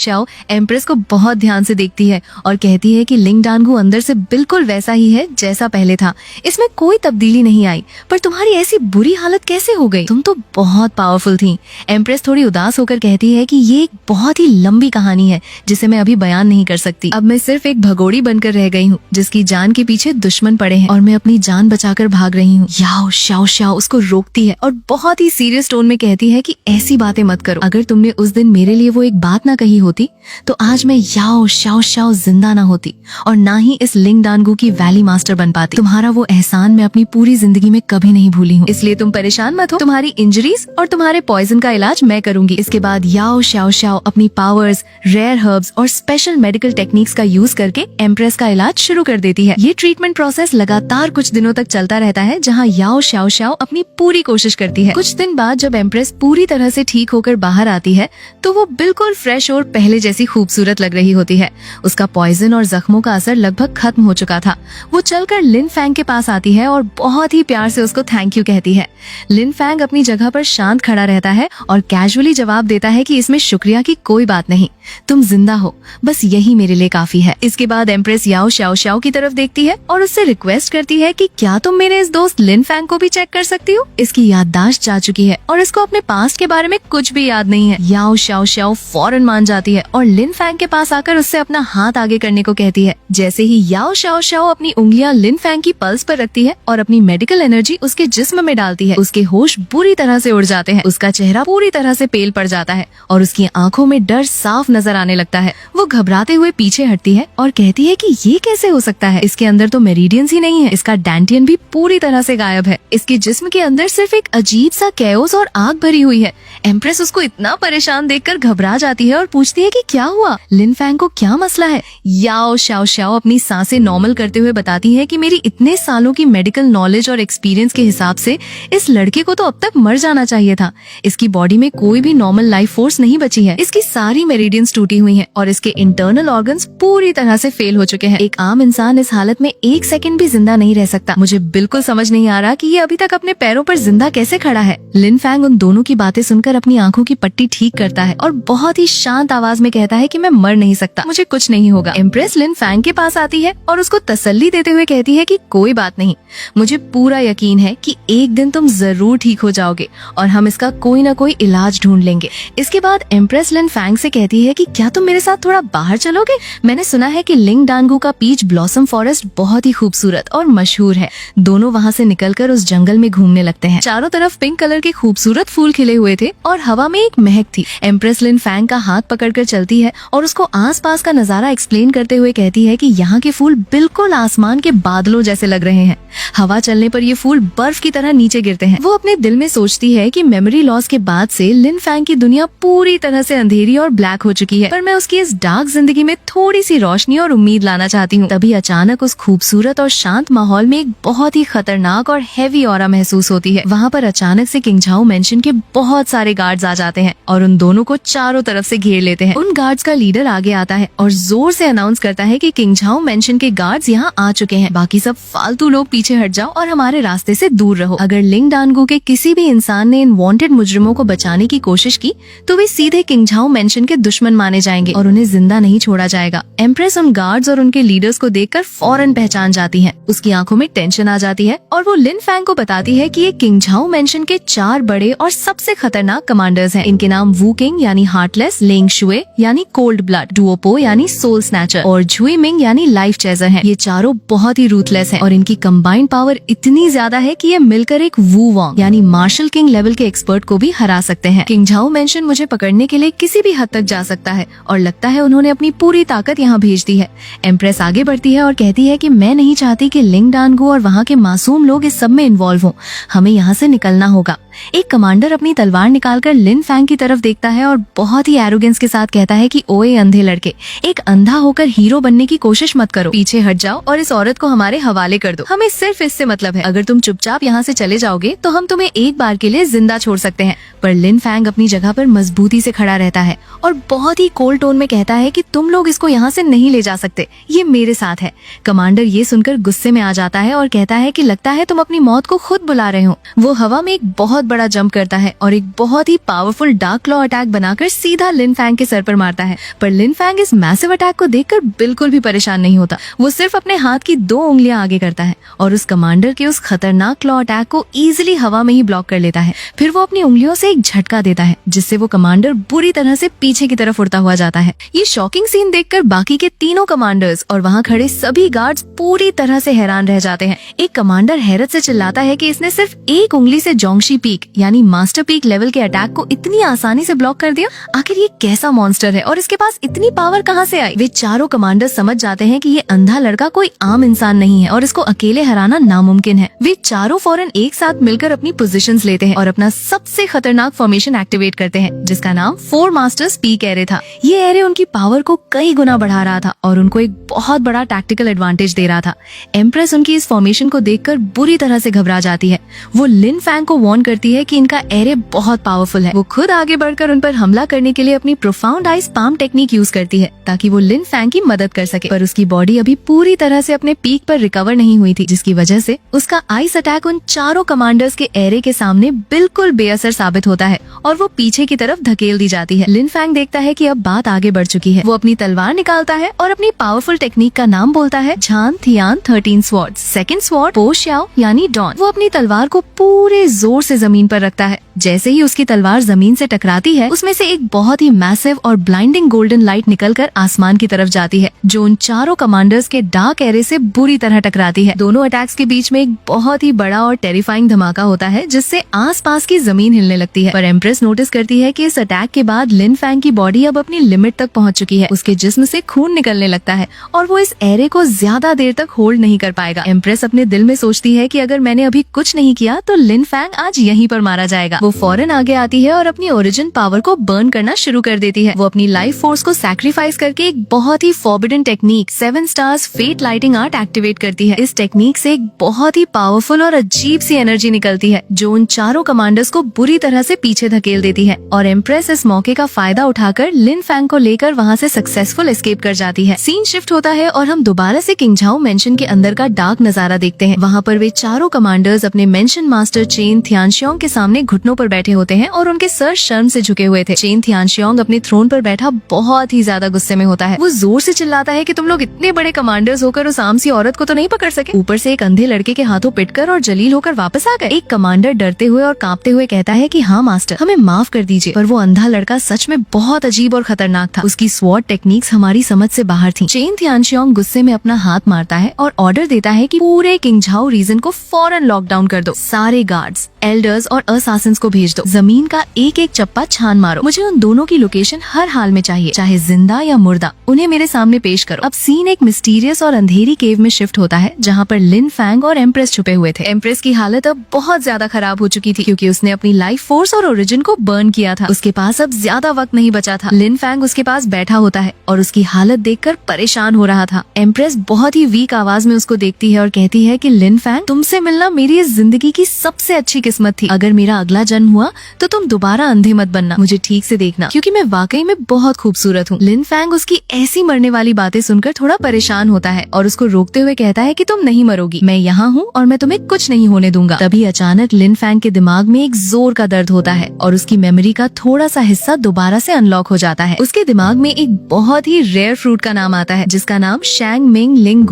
Shao empress को बहुत ध्यान से देखती है और कहती है कि लिंग डानगु अंदर से बिल्कुल वैसा ही है जैसा पहले था। इसमें कोई तब्दीली नहीं आई, पर तुम्हारी ऐसी बुरी हालत कैसे हो गई? तुम तो बहुत पावरफुल थी। एम्प्रेस थोड़ी उदास होकर कहती है कि ये एक बहुत ही लंबी कहानी है जिसे मैं अभी बयान नहीं कर सकती। अब मैं सिर्फ एक भगोड़ी बनकर रह गई हूँ जिसकी जान के पीछे दुश्मन पड़े हैं और मैं अपनी जान बचाकर भाग रही हूँ। याओ शाओ शाओ उसको रोकती है और बहुत ही सीरियस टोन में कहती है कि ऐसी बातें मत करो। अगर तुमने उस दिन मेरे लिए वो एक बात ना कही होती तो आज मैं याओ शाओ शाओ जिंदा ना होती और ना ही इस लिंग डानगु की वैली मास्टर बन पाती। तुम्हारा वो एहसान मैं अपनी पूरी जिंदगी में कभी नहीं भूली हूँ, इसलिए तुम परेशान मत हो। तुम्हारी इंजरीज और तुम्हारे पॉइजन का इलाज मैं करूंगी। इसके बाद याओ शाओ शाओ अपनी पावर्स, रेयर हर्ब्स और स्पेशल मेडिकल टेक्निक्स का यूज करके एम्प्रेस का इलाज शुरू कर देती है। ये ट्रीटमेंट प्रोसेस लगातार कुछ दिनों तक चलता रहता है जहाँ याओ शाओ शाओ अपनी पूरी कोशिश करती है। कुछ दिन बाद जब एम्प्रेस पूरी तरह से ठीक होकर बाहर आती है तो वो बिल्कुल फ्रेश और पहले जैसी खूबसूरत लग रही होती है। उसका पॉइजन और जख्मों का असर लगभग खत्म हो चुका था। वो चलकर लिन फैंग के पास आती है और बहुत ही प्यार से उसको थैंक यू कहती है। लिन फैंग अपनी जगह पर शांत खड़ा रहता है और कैजुअली जवाब देता है कि इसमें शुक्रिया की कोई बात नहीं, तुम जिंदा हो, बस यही मेरे लिए काफी है। इसके बाद एम्प्रेस याओ शाओ शाओ की तरफ देखती है और उससे रिक्वेस्ट करती है कि क्या तुम मेरे इस दोस्त लिन फैंग को भी चेक कर सकती हो? इसकी याददाश्त जा चुकी है और इसको अपने पास्ट के बारे में कुछ भी याद नहीं है। याओ शाओ शाओ फौरन मान जाती है और लिन फैंग के पास आकर उससे अपना हाथ आगे करने को कहती है। जैसे ही याओ शाओ शाओ अपनी उंगलियां लिन फैंग की पल्स पर रखती है और अपनी मेडिकल एनर्जी उसके जिस्म में डालती है, उसके होश बुरी तरह से उड़ जाते हैं। उसका चेहरा पूरी तरह से पेल पड़ जाता है और उसकी आंखों में डर साफ नजर आने लगता है। वो घबराते हुए पीछे हटती है और कहती है कि ये कैसे हो सकता है? इसके अंदर तो मेरिडियंस ही नहीं है, इसका डैंटियन भी पूरी तरह से गायब है। इसके जिस्म के अंदर सिर्फ एक अजीब सा कैओस और आग भरी हुई है। एम्प्रेस उसको इतना परेशान देखकर घबरा जाती है और पूछती है कि क्या हुआ, लिन फैंग को क्या मसला है? याओ शाओ शाओ अपनी सांसें नॉर्मल करते हुए बताती है कि मेरी इतने सालों की मेडिकल नॉलेज और एक्सपीरियंस के हिसाब से इस लड़के को तो अब तक मर जाना चाहिए था। इसकी बॉडी में कोई भी नॉर्मल लाइफ फोर्स नहीं बची है। इसकी सारी मेरिडियंस टूटी हुई हैं और इसके इंटरनल ऑर्गन्स पूरी तरह से फेल हो चुके हैं। एक आम इंसान इस हालत में एक सेकंड भी जिंदा नहीं रह सकता। मुझे बिल्कुल समझ नहीं आ रहा कि ये अभी तक अपने पैरों पर जिंदा कैसे खड़ा है। लिन फैंग उन दोनों की बातें सुनकर अपनी आंखों की पट्टी ठीक करता है और बहुत ही शांत आवाज में कहता है कि मैं मर नहीं सकता, मुझे कुछ नहीं होगा। एम्प्रेस लिन फैंग के पास आती है और उसको तसल्ली देते हुए कहती है कि कोई बात नहीं, मुझे पूरा यकीन है कि एक दिन तुम जरूर ठीक हो जाओगे और हम इसका कोई ना कोई इलाज ढूंढ लेंगे। इसके बाद एम्प्रेस लिन फैंग से कहती है कि क्या तुम मेरे साथ थोड़ा बाहर चलोगे? मैंने सुना है कि लिंग डानगु का पीच ब्लॉसम फॉरेस्ट बहुत ही खूबसूरत और मशहूर है। दोनों वहाँ से निकलकर उस जंगल में घूमने लगते हैं। चारों तरफ पिंक कलर के खूबसूरत फूल खिले हुए थे और हवा में एक महक थी। एम्प्रेस लिन फैंग का हाथ पकड़कर चलती है और उसको आसपास का नजारा एक्सप्लेन करते हुए कहती है कि यहाँ के फूल बिल्कुल आसमान के बादलों जैसे लग रहे हैं। हवा चलने पर ये फूल बर्फ की तरह नीचे गिरते हैं। वो अपने दिल में सोचती है कि मेमोरी लॉस के बाद से लिन फैंग की दुनिया पूरी तरह से अंधेरी और ब्लैक हो चुकी है, पर मैं उसकी इस डार्क जिंदगी में थोड़ी सी रोशनी और उम्मीद लाना चाहती हूँ। तभी अचानक उस खूबसूरत और शांत माहौल में एक बहुत ही खतरनाक और हैवी ऑरा महसूस होती है। वहाँ पर अचानक से किंगझाओ मेंशन के बहुत सारे गार्ड्स आ जाते हैं और उन दोनों को चारों तरफ से घेर लेते हैं। उन गार्ड्स का लीडर आगे आता है और जोर से अनाउंस करता है कि किंगझाओ मेंशन के गार्ड्स यहाँ आ चुके हैं, बाकी सब फालतू लोग पीछे हट जाओ और हमारे रास्ते से दूर रहो। अगर लिंग डानगु के किसी भी इंसान ने इन वांटेड मुजरिमों को बचाने की कोशिश की तो वे सीधे किंगझाओ मेंशन के दुश्मन माने जाएंगे और उन्हें जिंदा नहीं छोड़ा जाएगा। एम्प्रेस उन गार्ड्स और उनके लीडर्स को देखकर फौरन पहचान जाती है। उसकी आंखों में टेंशन आ जाती है और वो लिन फैंग को बताती है कि ये किंगझाओ मेंशन के 4 बड़े और सबसे खतरनाक कमांडर्स हैं। इनके नाम वू किंग यानी हार्टलेस, लेंग शुए यानी कोल्ड ब्लड, डुओपो यानी सोल स्नैचर और झुई मिंग यानी लाइफ चेजर हैं। ये चारों बहुत ही रूथलेस हैं और इनकी कंबाइंड पावर इतनी ज्यादा है कि ये मिलकर एक वू वांग यानी मार्शल किंग लेवल के एक्सपर्ट को भी हरा सकते हैं। किंगझाओ मेंशन मुझे पकड़ने के लिए किसी भी हद तक जा सकता है और लगता है उन्होंने अपनी पूरी ताकत यहाँ भेज दी है। एम्प्रेस आगे बढ़ती है और कहती है कि मैं नहीं चाहती कि लिंग डानगु और वहाँ के मासूम लोग इस सब में इन्वॉल्व हों। हमें यहाँ से निकलना होगा। एक कमांडर अपनी तलवार निकालकर लिन फैंग की तरफ देखता है और बहुत ही एरोगेंस के साथ कहता है कि ओए अंधे लड़के, एक अंधा होकर हीरो बनने की कोशिश मत करो, पीछे हट जाओ और इस औरत को हमारे हवाले कर दो। हमें सिर्फ इससे मतलब है। अगर तुम चुपचाप यहाँ से चले जाओगे तो हम तुम्हें एक बार के लिए जिंदा छोड़ सकते हैं। पर लिन फैंग अपनी जगह पर मजबूती से खड़ा रहता है और बहुत ही कोल्ड टोन में कहता है कि तुम लोग इसको यहाँ से नहीं ले जा सकते, ये मेरे साथ है। कमांडर ये सुनकर गुस्से में आ जाता है और कहता है कि लगता है तुम अपनी मौत को खुद बुला रहे हो। वो हवा में एक बहुत बड़ा जंप करता है और एक बहुत ही पावरफुल डार्क क्लॉ अटैक बनाकर सीधा लिन फैंग के सर पर मारता है। पर लिन फैंग इस मैसिव अटैक को देखकर बिल्कुल भी परेशान नहीं होता। वो सिर्फ अपने हाथ की 2 उंगलियां आगे करता है और उस कमांडर के उस खतरनाक क्लॉ अटैक को इजीली हवा में ही ब्लॉक कर लेता है। फिर वो अपनी उंगलियों से एक झटका देता है जिससे वो कमांडर बुरी तरह से पीछे की तरफ उड़ता हुआ जाता है। ये शॉकिंग सीन देखकर बाकी के तीनों कमांडर्स और वहाँ खड़े सभी गार्ड्स पूरी तरह से हैरान रह जाते हैं। एक कमांडर हैरत से चिल्लाता है कि इसने सिर्फ एक उंगली से जोंगशी पीक यानी मास्टर पीक लेवल के अटैक को इतनी आसानी से ब्लॉक कर दिया। आखिर ये कैसा मॉन्स्टर है और इसके पास इतनी पावर कहाँ से आई? वे चारों कमांडर समझ जाते हैं कि ये अंधा लड़का कोई आम इंसान नहीं है और इसको अकेले हराना नामुमकिन है। वे चारों फौरन एक साथ मिलकर अपनी पोजीशंस लेते हैं और अपना सबसे खतरनाक फॉर्मेशन एक्टिवेट करते हैं जिसका नाम 4 मास्टर्स पीक एरे था। ये एरे उनकी पावर को कई गुना बढ़ा रहा था और उनको एक बहुत बड़ा टैक्टिकल एडवांटेज दे रहा था। एम्प्रेस उनकी इस फॉर्मेशन को देखकर बुरी तरह से घबरा जाती है। वो लिन फैंग को वार्न करती है कि इनका एरे बहुत पावरफुल है। वो खुद आगे बढ़कर उन पर हमला करने के लिए अपनी profound ice palm technique use करती है ताकि वो लिन फैंग की मदद कर सके। पर उसकी बॉडी अभी पूरी तरह से अपने पीक पर रिकवर नहीं हुई थी, जिसकी वजह से उसका आइस अटैक उन चारों कमांडर्स के एरे के सामने बिल्कुल बेअसर साबित होता है और वो पीछे की तरफ धकेल दी जाती है। लिन फैंग देखता है कि अब बात आगे बढ़ चुकी है। वो अपनी तलवार निकालता है और अपनी पावरफुल टेक्निक का नाम बोलता है झान थियान 13 स्वॉर्ड। सेकंड स्वॉर्ड पो श्याओ यानी डॉन। वो अपनी तलवार को पूरे जोर से जमीन पर रखता है। जैसे ही उसकी तलवार जमीन से टकराती है, उसमें से एक बहुत ही मैसिव और ब्लाइंडिंग गोल्डन लाइट निकलकर आसमान की तरफ जाती है जो उन चारों कमांडर्स के डार्क एरे से बुरी तरह टकराती है। दोनों अटैक्स के बीच में एक बहुत ही बड़ा और टेरिफाइंग धमाका होता है जिससे आसपास की जमीन हिलने लगती है। पर एम्प्रेस नोटिस करती है कि इस अटैक के बाद लिन फैंग की बॉडी अब अपनी लिमिट तक पहुंच चुकी है। उसके जिस्म से खून निकलने लगता है और वो इस एरे को ज्यादा देर तक होल्ड नहीं कर पाएगा। एम्प्रेस अपने दिल में सोचती है कि अगर मैंने अभी कुछ नहीं किया तो लिन फैंग आज यहीं पर मारा जाएगा। वो फौरन आगे आती है और अपनी ओरिजिन पावर को बर्न करना शुरू कर देती है। वो अपनी लाइफ फोर्स को सैक्रिफाइस करके एक बहुत ही forbidden technique 7 stars fate lighting art activate करती है। इस टेक्निक से एक बहुत ही पावरफुल और अजीब सी एनर्जी निकलती है जो उन चारों कमांडर्स को बुरी तरह से पीछे धकेल देती है और एम्प्रेस इस मौके का फायदा उठाकर लिन फैंग को लेकर वहाँ से सक्सेसफुल एस्केप कर जाती है। सीन शिफ्ट होता है और हम दोबारा से किंगझाओ मेंशन के अंदर का डार्क नजारा देखते हैं। वहाँ पर वे चारों कमांडर्स अपने मेंशन मास्टर चेन थियानशियोंग के सामने घुटनों पर बैठे होते हैं और उनके सर शर्म से झुके हुए थे। चेन थियानशियोंग अपने थ्रोन पर बैठा बहुत ही ज्यादा गुस्से में होता है। वो जोर से चिल्लाता है कि तुम लोग इतने बड़े कमांडर्स होकर उस आम सी औरत को तो नहीं पकड़ सके। ऊपर से एक अंधे लड़के के हाथों पिटकर और जलील होकर वापस आ गए। एक कमांडर डरते हुए और कांपते हुए कहता है कि हाँ मास्टर, हमें माफ कर दीजिए। पर वो अंधा लड़का सच में बहुत अजीब और खतरनाक था। उसकी स्वॉर्ड टेक्निक्स हमारी समझ से बाहर थी। चेन थियानशियोंग गुस्से में अपना हाथ मारता है और ऑर्डर देता है कि पूरे किंगझाओ रीजन को फौरन लॉकडाउन कर दो। सारे गार्ड्स, एल्डर्स और असासिन्स को भेज दो। जमीन का एक एक चप्पा छान मारो। मुझे उन दोनों की लोकेशन हर हाल में चाहिए, चाहे जिंदा या मुर्दा। उन्हें मेरे सामने पेश करो। अब सीन एक मिस्टीरियस और अंधेरी केव में शिफ्ट होता है जहाँ पर लिन फैंग और एम्प्रेस छुपे हुए थे। एम्प्रेस की हालत अब बहुत ज्यादा खराब हो चुकी थी क्योंकि उसने अपनी लाइफ फोर्स और ओरिजिन को बर्न किया था। उसके पास अब ज्यादा वक्त नहीं बचा था। लिन फैंग उसके पास बैठा होता है और उसकी हालत देखकर परेशान हो रहा था। एम्प्रेस बहुत ही वीक आवाज में उसको देखती है और कहती है कि लिन फैंग, तुमसे मिलना मेरी इस जिंदगी की सबसे अच्छी किस्मत थी। अगर मेरा अगला जन्म हुआ तो तुम दोबारा अंधे मत बनना, मुझे ठीक से देखना क्योंकि मैं वाकई में बहुत खूबसूरत हूँ। लिन फैंग उसकी ऐसी मरने वाली बातें सुनकर थोड़ा परेशान होता है और उसको रोकते हुए कहता है कि तुम नहीं मरोगी, मैं यहाँ हूँ और मैं तुम्हें कुछ नहीं होने दूंगा। तभी अचानक लिन फैंग के दिमाग में एक जोर का दर्द होता है और उसकी मेमोरी का थोड़ा सा हिस्सा दोबारा से अनलॉक हो जाता है। उसके दिमाग में एक बहुत ही रेयर फ्रूट का नाम आता है जिसका नाम शैंग मिंग लिंग